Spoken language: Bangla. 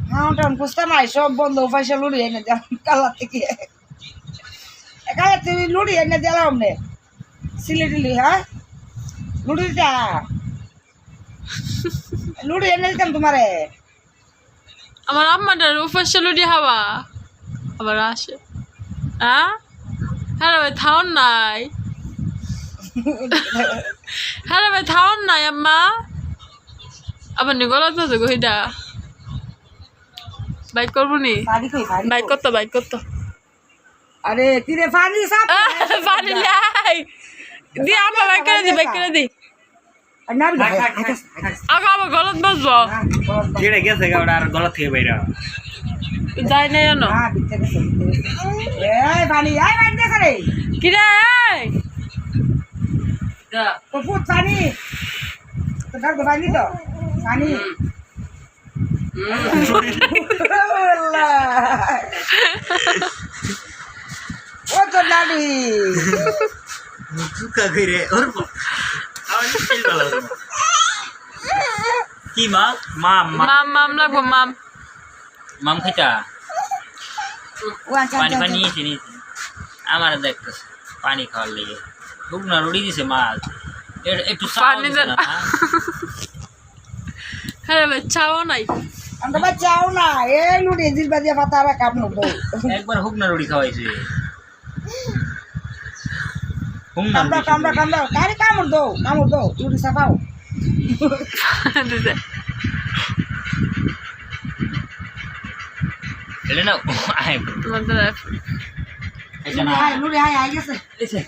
হ্যাঁ টাউন পুষতে নাই সব বন্ধ পয়সা লুড়ি এনে দিলাম কালার থেকে কালার থেকে লুড়ি এনে দিলাম নে সিলেটিলি হ্যাঁ লুড়িটা লুড়ি এনে দিতাম তোমারে আমার আম্মাটার উপাসে লুডি হাওয়া আবার আসে হ্যাঁ হ্যাঁ ভাই থাউন নাই হ্যাঁ ভাই থাউন নাই আম্মা আবার নি গলা তো গইডা বাইক করবো নি বাইক করতো আরে তিরে পানি সাপ পানি লাই দি আম্মা বাইক করে দি না আগা আবার গলত বাজবো কেড়ে গেছে গাওড়া আর গলা থেকে বাইরা যাই না জানো এই পানি দেখ রে কি রে তো ফুট পানি তো কার পানি তো পানি ও তো নানি চুকা করে ওর কি মাম লাগবো মাম মাম খাইতা ওয়ান পানি পানি নিয়েছি আমার দেখতেছে পানি খাওয়ার লেগে শুকনা রুটি দিছে মাছ একটু পানি দেন হ্যাঁ ভাই চাও নাই আমরা বাচ্চাও না এই লুড়ি জিলবা দিয়ে পাতারা কাম নতো একবার শুকনা রুটি খাওয়াইছে কামড়া কারে কামড় দাও লুড়ি সাফাও এলে না আয় তোমাদের এটা না লুড়ি হাই গেছে